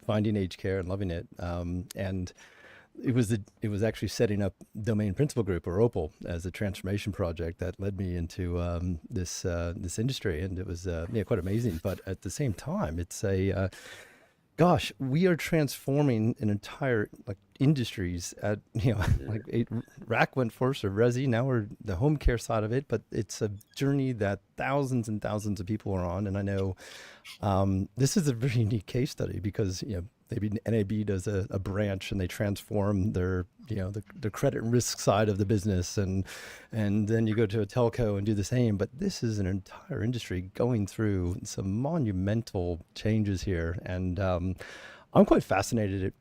finding aged care and loving it. And it was actually setting up Domain Principal Group, or Opal, as a transformation project that led me into this industry, and it was quite amazing. But at the same time, it's gosh, we are transforming an entire industries at RAC went first, or Resi. Now we're the home care side of it, but it's a journey that thousands and thousands of people are on. And I know this is a very unique case study because maybe NAB does a branch and they transform their the credit and risk side of the business, and then you go to a telco and do the same. But this is an entire industry going through some monumental changes here, and I'm quite fascinated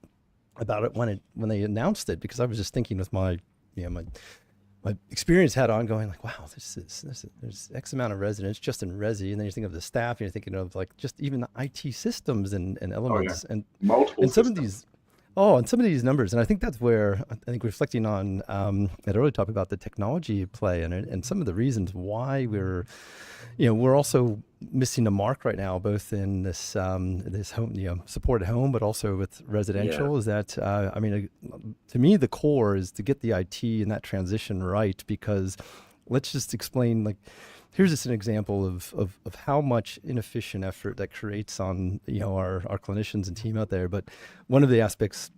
about it when they announced it, because I was just thinking with my my experience hat on, going wow, there's X amount of residents just in Resi, and then you think of the staff, and you're thinking of just even the IT systems and elements and multiple some of these. And some of these numbers, and I think that's where I think reflecting on that early topic about the technology play and some of the reasons why we're also missing the mark right now, both in this home, support at home, but also with residential. Is that to me the core is to get the IT and that transition right, because let's just explain here's just an example of how much inefficient effort that creates on our clinicians and team out there. But one of the aspects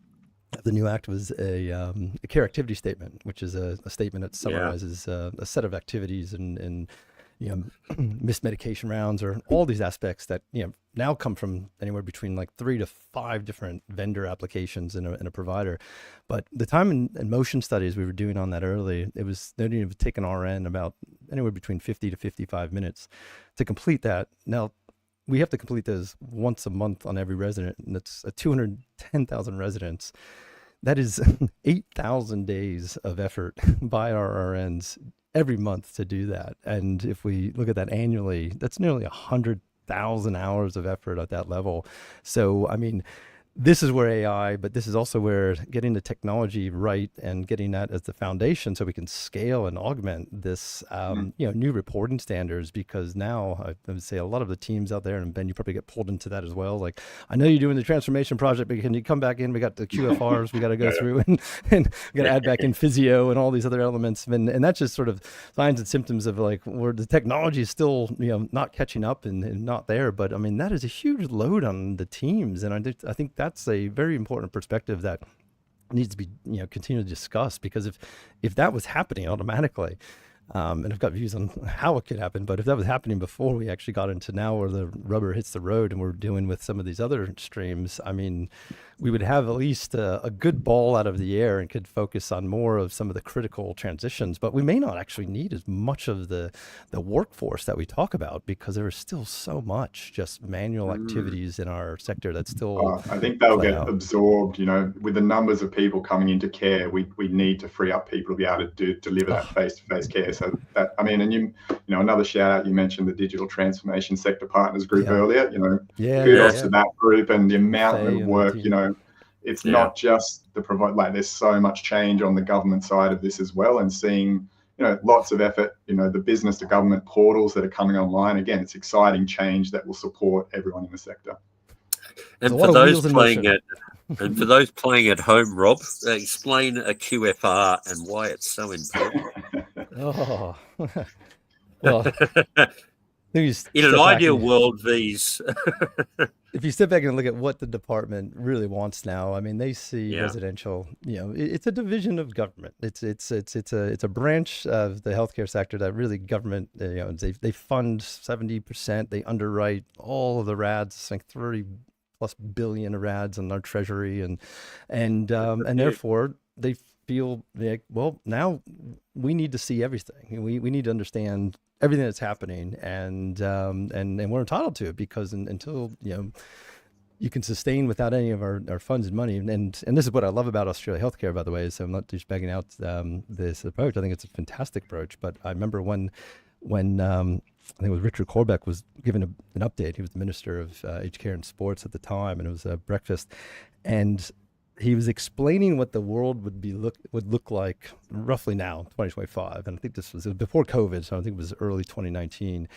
of the new act was a care activity statement, which is a statement that summarizes a set of activities and missed medication rounds, or all these aspects that now come from anywhere between 3 to 5 different vendor applications in a provider. But the time and motion studies we were doing on that early, it was they would have taken RN about anywhere between 50 to 55 minutes to complete that. Now we have to complete those once a month on every resident, and that's 210,000 residents. That is 8,000 days of effort by our RNs every month to do that. And if we look at that annually, that's nearly 100,000 hours of effort at that level. So, I mean, this is where AI, but this is also where getting the technology right and getting that as the foundation so we can scale and augment this, new reporting standards. Because now I would say a lot of the teams out there, and Ben, you probably get pulled into that as well. I know you're doing the transformation project, but can you come back in? We got the QFRs we got to go through, and we got to add back in physio and all these other elements. And that's just sort of signs and symptoms of where the technology is still, not catching up and not there. But I mean, that is a huge load on the teams. And I think that's a very important perspective that needs to be continually discussed, because if that was happening automatically, And I've got views on how it could happen, but if that was happening before we actually got into now where the rubber hits the road and we're dealing with some of these other streams, I mean, we would have at least a good ball out of the air and could focus on more of some of the critical transitions, but we may not actually need as much of the workforce that we talk about because there is still so much just manual activities in our sector that's still I think they'll get absorbed, you know, with the numbers of people coming into care. We need to free up people to be able to deliver that face-to-face care. So that, I mean, and you know, another shout out, you mentioned the Digital Transformation Sector Partners Group earlier, you know, kudos to that group and the amount of work, you know, it's not just the provide, like there's so much change on the government side of this as well, and seeing, you know, lots of effort, you know, the business to government portals that are coming online. Again, it's exciting change that will support everyone in the sector. And for those playing at home, Rob, explain a QFR and why it's so important. Oh, well, in an ideal world, these. If you step back and look at what the department really wants now, I mean, they see residential. You know, it's a division of government. It's a branch of the healthcare sector that really government. You know, they fund 70%. They underwrite all of the RADs, like 30+ billion of RADs in our treasury, and therefore they feel like, well, now we need to see everything. We need to understand everything that's happening, and we're entitled to it because until, you know, you can sustain without any of our funds and money, and this is what I love about Australia Healthcare, by the way. So I'm not just begging out this approach. I think it's a fantastic approach. But I remember when I think it was Richard Corbeck was given an update. He was the Minister of Aged Care and Sports at the time, and it was a breakfast, and he was explaining what the world would look like roughly now, 2025. And I think this was before COVID, so I think it was early 2019.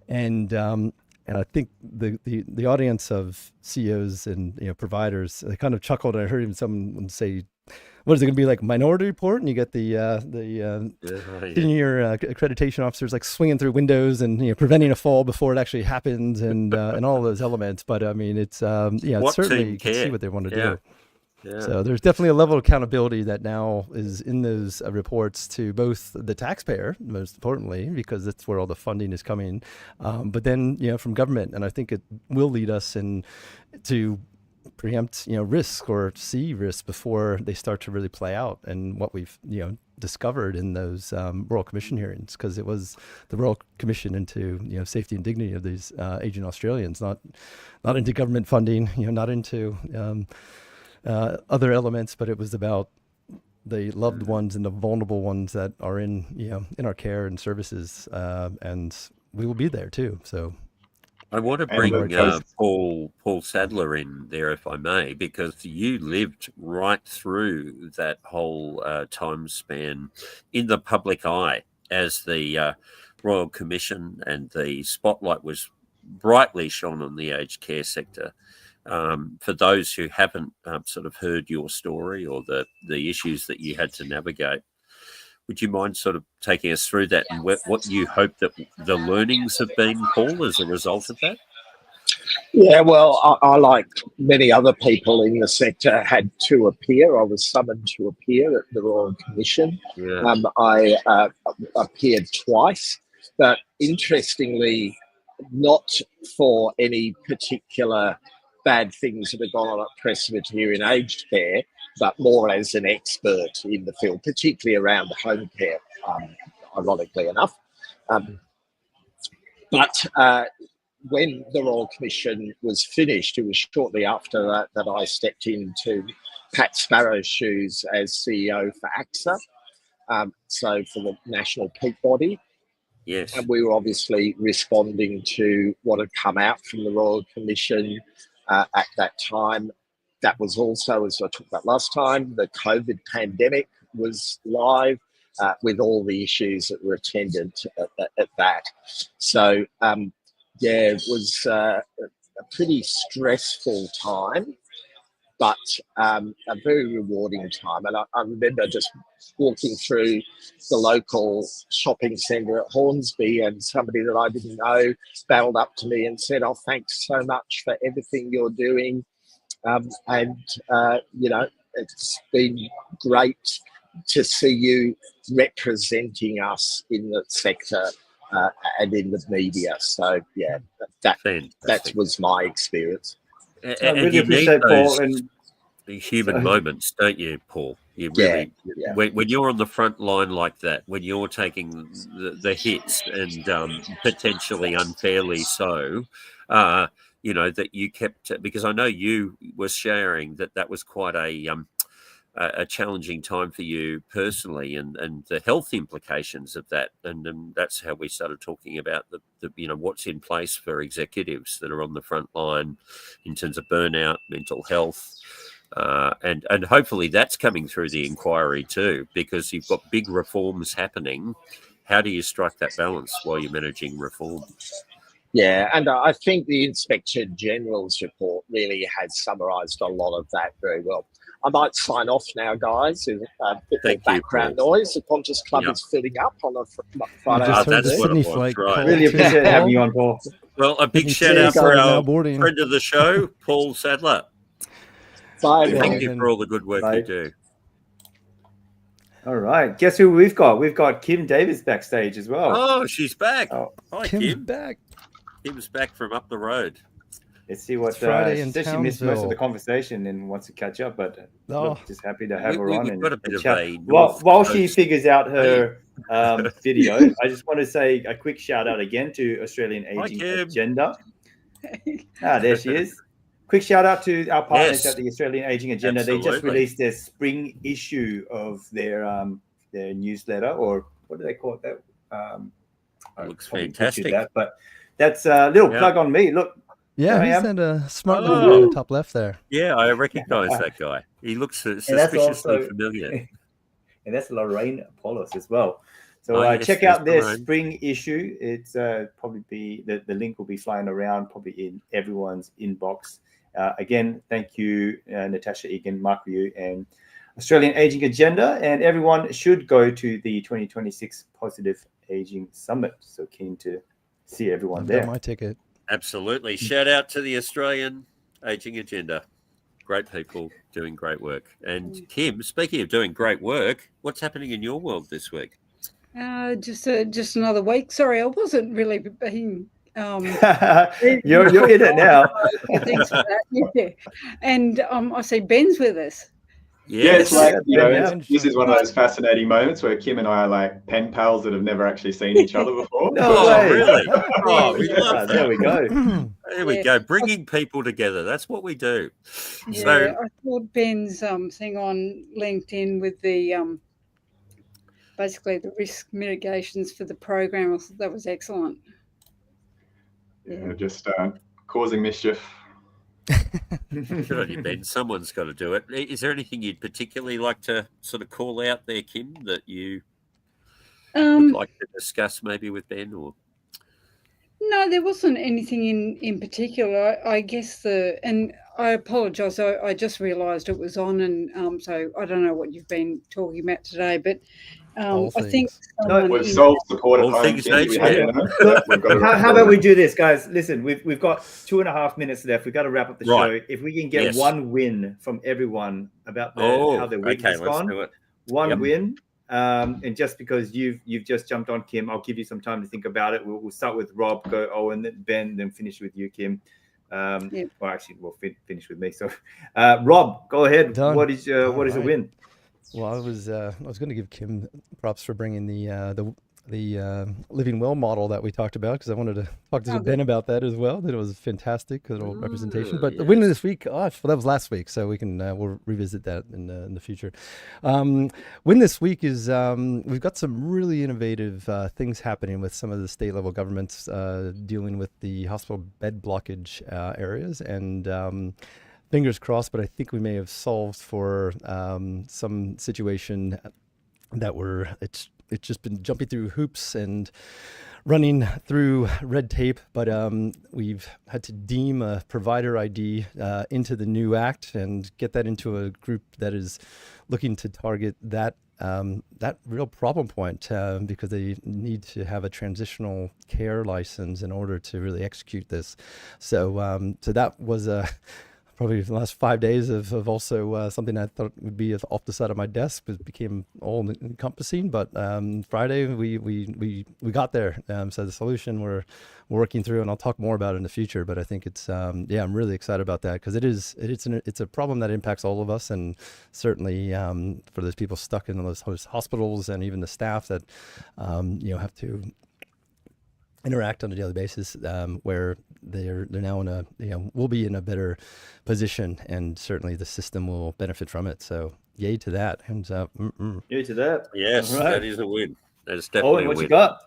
And I think the audience of CEOs and, you know, providers, they kind of chuckled. And I heard even someone say, "What is it going to be like, Minority Report?" And you get the senior accreditation officers like swinging through windows and, you know, preventing a fall before it actually happens, and all of those elements. But I mean, it's certainly you can see what they want to do. Yeah. So there's definitely a level of accountability that now is in those reports to both the taxpayer, most importantly, because that's where all the funding is coming, but then, you know, from government. And I think it will lead us to preempt, you know, risk or see risks before they start to really play out. And what we've, you know, discovered in those Royal Commission hearings, because it was the Royal Commission into, you know, safety and dignity of these aging Australians, not into government funding, you know, not into other elements, but it was about the loved ones and the vulnerable ones that are in, you know, in our care and services, and we will be there too. So I want to bring Paul Sadler in there, if I may, because you lived right through that whole time span in the public eye as the Royal Commission and the spotlight was brightly shone on the aged care sector. For those who haven't sort of heard your story or the issues that you had to navigate, would you mind sort of taking us through that and what you hope that the learnings have been, Paul, as a result of that? Yeah, well, I like many other people in the sector, had to appear. I was summoned to appear at the Royal Commission. Yeah. I appeared twice, but interestingly, not for any particular bad things that have gone on at Presbyterian in aged care, but more as an expert in the field, particularly around home care, ironically enough. But when the Royal Commission was finished, it was shortly after that I stepped into Pat Sparrow's shoes as CEO for AXA, so for the national peak body. Yes. And we were obviously responding to what had come out from the Royal Commission at that time. That was also, as I talked about last time, the COVID pandemic was live with all the issues that were attendant at that. So, it was a pretty stressful time, but a very rewarding time. And I remember just walking through the local shopping centre at Hornsby, and somebody that I didn't know battled up to me and said, "Oh, thanks so much for everything you're doing." You know, it's been great to see you representing us in the sector and in the media. So yeah, that was my experience. I really appreciate Paul and human moments, don't you, Paul? You really, when you're on the front line like that, when you're taking the hits and potentially unfairly so, you know, that you kept, because I know you were sharing that was quite a challenging time for you personally, and the health implications of that, and that's how we started talking about the you know, what's in place for executives that are on the front line in terms of burnout, mental health. And hopefully that's coming through the inquiry too, because you've got big reforms happening. How do you strike that balance while you're managing reform? Yeah, and I think the Inspector General's report really has summarised a lot of that very well. I might sign off now, guys. With a bit more background noise. The Qantas Club is filling up on a Friday afternoon. That's what it was, right. Really appreciate having you on, Paul. Well, a big shout out for our friend of the show, Paul Sadler. Bye, thank you for all the good work you do. All right. Guess who we've got? We've got Kim Davis backstage as well. Oh, she's back. Oh. Hi, Kim's Kim. back. Kim's back from up the road. Let's see what she said. She missed most of the conversation and wants to catch up, but look, just happy to have her on and got a bit chat. Of while she figures out her video, I just want to say a quick shout out again to Australian Aging Agenda. There she is. Quick shout out to our partners at the Australian Aging Agenda. Absolutely. They just released their spring issue of their newsletter, or what do they call it? That looks fantastic. But that's a little plug on me. Look. Yeah, he's that a smart little guy in the top left there. Yeah, I recognise that guy. He looks suspiciously familiar. And that's Lorraine Apollos as well. So check out their spring issue. It's probably the link will be flying around probably in everyone's inbox. Again, thank you, Natasha Egan, Mark Ryu, and Australian Aging Agenda. And everyone should go to the 2026 Positive Aging Summit. So keen to see everyone there. Got my ticket. Absolutely. Shout out to the Australian Aging Agenda. Great people doing great work. And Kim, speaking of doing great work, what's happening in your world this week? Just another week. Sorry, I wasn't really being. You're in it now. Thanks for that. Yeah. And I see Ben's with us. Yes, like, this is one of those fascinating moments where Kim and I are like pen pals that have never actually seen each other before. Really? We love that. There we go. There we go. Bringing people together. That's what we do. Yeah, so, I thought Ben's thing on LinkedIn with the basically the risk mitigations for the program, I thought that was excellent. Yeah, just causing mischief. Good on you, Ben. Someone's got to do it. Is there anything you'd particularly like to sort of call out there, Kim, that you would like to discuss maybe with Ben? Or no, there wasn't anything in particular. I guess and I apologise. I just realised it was on, and so I don't know what you've been talking about today, but I think we've solved support at home. How about we do this, guys? Listen, we've got 2.5 minutes left. We've got to wrap up the show. If we can get one win from everyone about how their week has gone, one win. And just because you've just jumped on, Kim, I'll give you some time to think about it. We'll start with Rob, go Owen, then Ben, then finish with you, Kim. Well, actually, we'll finish with me. So, Rob, go ahead. Done. What is a win? Well, I was going to give Kim props for bringing the Living Well model that we talked about, because I wanted to talk to Ben about that as well. That it was fantastic, little representation. But the win of this week, that was last week, so we can we'll revisit that in the future. Win this week is we've got some really innovative things happening with some of the state level governments dealing with the hospital bed blockage areas, and fingers crossed, but I think we may have solved for some situation that it's just been jumping through hoops and running through red tape, but we've had to deem a provider ID into the new act and get that into a group that is looking to target that real problem point because they need to have a transitional care license in order to really execute this. So that was a probably the last 5 days of also something I thought would be off the side of my desk, but became all encompassing. But Friday we got there. So the solution we're working through, and I'll talk more about it in the future. But I think it's I'm really excited about that, because it's a problem that impacts all of us, and certainly for those people stuck in those hospitals and even the staff that have to interact on a daily basis, where they're now in we'll be in a better position, and certainly the system will benefit from it. So yay to that. Hands up. Yay to that. Yes, right. That is a win. That is definitely a what win. You got?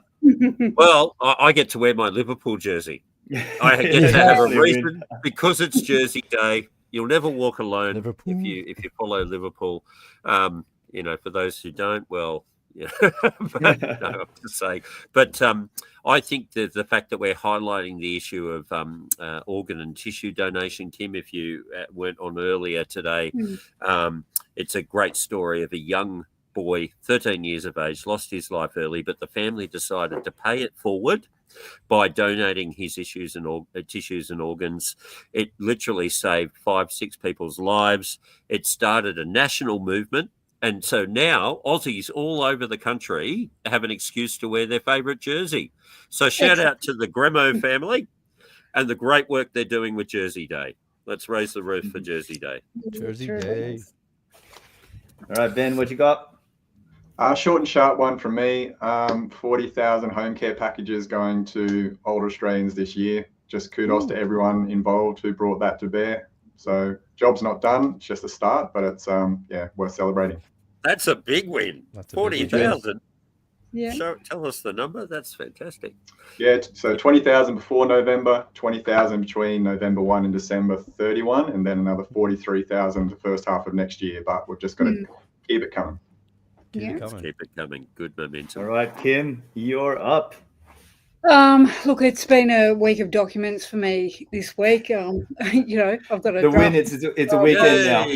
Well, I get to wear my Liverpool jersey. I get to have a reason, because it's Jersey Day. You'll never walk alone Liverpool. if you follow Liverpool. For those who don't, well, yeah, but, no, I'm just saying. But I think that the fact that we're highlighting the issue of organ and tissue donation, Kim, if you weren't on earlier today, it's a great story of a young boy, 13 years of age, lost his life early, but the family decided to pay it forward by donating his tissues and organs. It literally saved 5-6 people's lives. It started a national movement. And so now Aussies all over the country have an excuse to wear their favourite jersey. So shout out to the Gremo family and the great work they're doing with Jersey Day. Let's raise the roof for Jersey Day. Jersey Day. All right, Ben, what you got? Short and sharp one from me. 40,000 home care packages going to older Australians this year. Just kudos to everyone involved who brought that to bear. So job's not done. It's just a start, but it's worth celebrating. That's a big win. 40,000. Yeah. So tell us the number. That's fantastic. Yeah. So 20,000 before November, 20,000 between November 1 and December 31, and then another 43,000 the first half of next year. But we've just got to keep it coming. Keep it coming. Good momentum. All right, Kim, you're up. Look, it's been a week of documents for me this week. I've got a the win. It's a weekend now.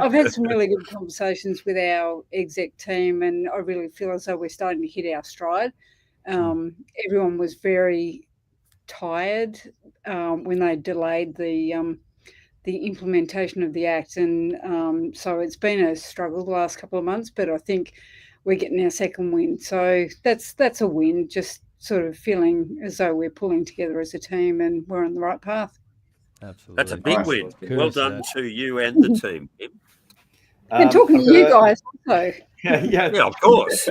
I've had some really good conversations with our exec team, and I really feel as though we're starting to hit our stride. Everyone was very tired when they delayed the implementation of the Act, and so it's been a struggle the last couple of months, but I think we're getting our second win. So that's a win, just sort of feeling as though we're pulling together as a team and we're on the right path. Absolutely. That's a big win. Good Well done to you and the team. And talking to you guys also. Yeah, of course.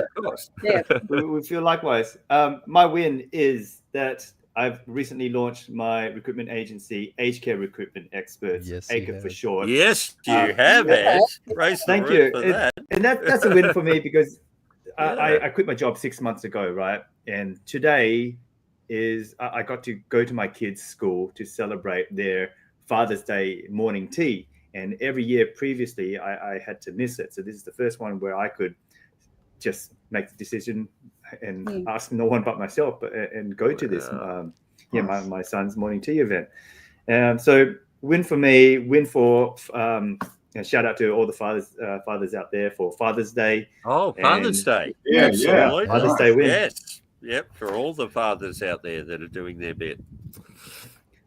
Yeah. we feel likewise. My win is that I've recently launched my recruitment agency, Aged Care Recruitment Experts, ACRE for short. Yes, you have it. Thank you. And that's a win for me, because I quit my job 6 months ago, right? And today is I got to go to my kids' school to celebrate their Father's Day morning tea. And every year previously, I had to miss it. So this is the first one where I could just make the decision and ask no one but myself and go to this my son's morning tea event. So win for me, win for shout out to all the fathers out there for Father's Day. Oh, Father's Day. Absolutely. Father's Day win. Yes. Yep, for all the fathers out there that are doing their bit.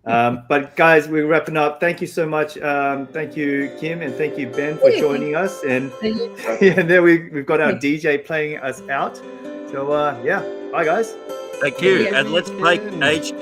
But guys, we're wrapping up. Thank you so much. Thank you, Kim, and thank you, Ben, for joining us. And there we've got our DJ playing us out. So bye guys. Thank you. And let's make Aged